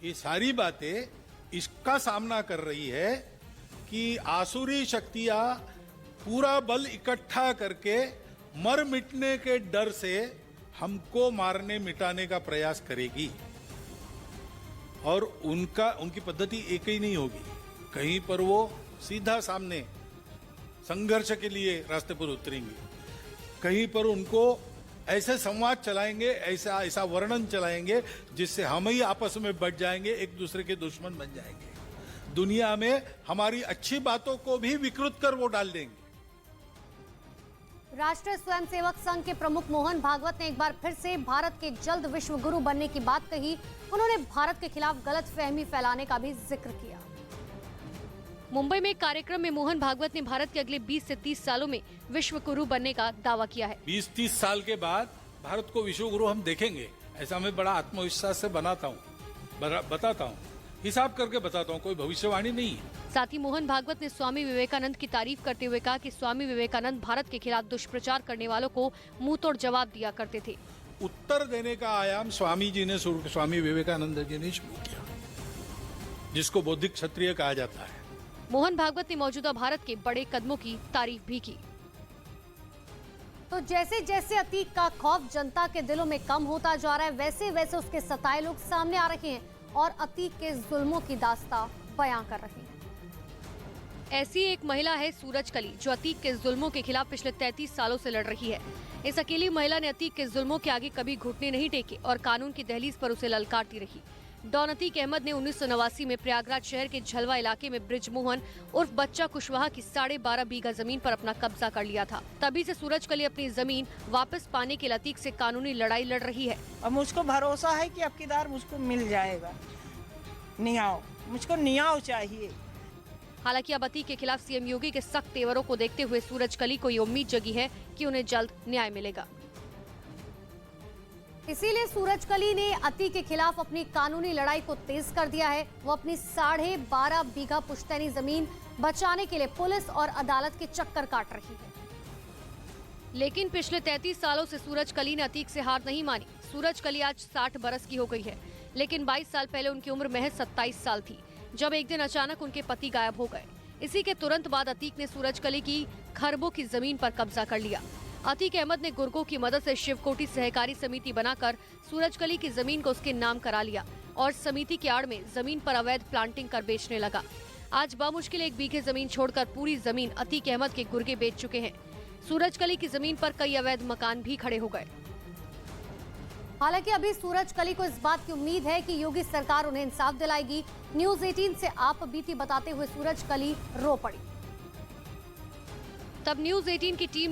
ये सारी बातें इसका सामना कर रही है कि आसुरी शक्तियां पूरा बल इकट्ठा करके मर मिटने के डर से हमको मारने मिटाने का प्रयास करेगी। और उनकी पद्धति एक ही नहीं होगी। कहीं पर वो सीधा सामने संघर्ष के लिए रास्ते पर उतरेंगे, कहीं पर उनको ऐसे संवाद चलाएंगे, ऐसा वर्णन चलाएंगे जिससे हम ही आपस में बढ़ जाएंगे, एक दूसरे के दुश्मन बन जाएंगे। दुनिया में हमारी अच्छी बातों को भी विकृत कर वो डाल देंगे। राष्ट्रीय स्वयंसेवक संघ के प्रमुख मोहन भागवत ने एक बार फिर से भारत के जल्द विश्व गुरु बनने की बात कही। उन्होंने भारत के खिलाफ गलतफहमी फैलाने का भी जिक्र किया। मुंबई में एक कार्यक्रम में मोहन भागवत ने भारत के अगले 20 से 30 सालों में विश्व गुरु बनने का दावा किया है। 20-30 साल के बाद भारत को विश्व गुरु हम देखेंगे, ऐसा मैं बड़ा आत्मविश्वास से बताता हूँ, हिसाब करके बताता हूँ, कोई भविष्यवाणी नहीं है। साथ ही मोहन भागवत ने स्वामी विवेकानंद की तारीफ करते हुए कहा कि स्वामी विवेकानंद भारत के खिलाफ दुष्प्रचार करने वालों को मुंह तोड़ जवाब दिया करते थे। उत्तर देने का आयाम स्वामी विवेकानंद जी ने शुरू किया, जिसको बौद्धिक क्षत्रिय कहा जाता है। मोहन भागवत ने मौजूदा भारत के बड़े कदमों की तारीफ भी की। तो जैसे जैसे अतीक का खौफ जनता के दिलों में कम होता जा रहा है, वैसे वैसे उसके सताए लोग सामने आ रहे हैं और अतीक के जुल्मों की दास्तां बयां कर रहे हैं। ऐसी एक महिला है सूरज कली, जो अतीक के जुल्मों के खिलाफ पिछले 33 सालों से लड़ रही है। इस अकेली महिला ने अतीक के जुल्मों के आगे कभी घुटने नहीं टेके और कानून की दहलीज पर उसे ललकारती रही। डॉन अतीक अहमद ने 1989 में प्रयागराज शहर के झलवा इलाके में ब्रिजमोहन उर्फ बच्चा कुशवाहा की 12.5 बीघा जमीन पर अपना कब्जा कर लिया था। तभी से सूरज कली अपनी जमीन वापस पाने के लिए अतीक से कानूनी लड़ाई लड़ रही है। और मुझको भरोसा है कि अबकीदार मुझको मिल जाएगा। मुझको न्याय चाहिए। हालांकि अब अतीक के खिलाफ सीएम योगी के सख्त तेवरों को देखते हुए सूरज कली को ये उम्मीद जगी है कि उन्हें जल्द न्याय मिलेगा। इसीलिए सूरज कली ने अतीक के खिलाफ अपनी कानूनी लड़ाई को तेज कर दिया है। वो अपनी 12.5 बीघा पुश्तैनी जमीन बचाने के लिए पुलिस और अदालत के चक्कर काट रही है। लेकिन पिछले 33 सालों से सूरज कली ने अतीक से हार नहीं मानी। सूरज कली आज 60 बरस की हो गई है, लेकिन 22 साल पहले उनकी उम्र महज 27 साल थी, जब एक दिन अचानक उनके पति गायब हो गए। इसी के तुरंत बाद अतीक ने सूरज कली की खरबों की जमीन पर कब्जा कर लिया। अतीक अहमद ने गुर्गों की मदद से शिवकोटी सहकारी समिति बनाकर सूरज कली की जमीन को उसके नाम करा लिया और समिति की आड़ में जमीन पर अवैध प्लांटिंग कर बेचने लगा। आज बामुश्किल 1 बीघे जमीन छोड़कर पूरी जमीन अतीक अहमद के गुर्गे बेच चुके हैं। सूरज कली की जमीन पर कई अवैध मकान भी खड़े हो गए। हालांकि अभी सूरज कली को इस बात की उम्मीद है कि योगी सरकार उन्हें इंसाफ दिलाएगी। न्यूज़ 18 से आप बीती बताते हुए सूरज कली रो पड़ी। तब न्यूज़ 18 की टीम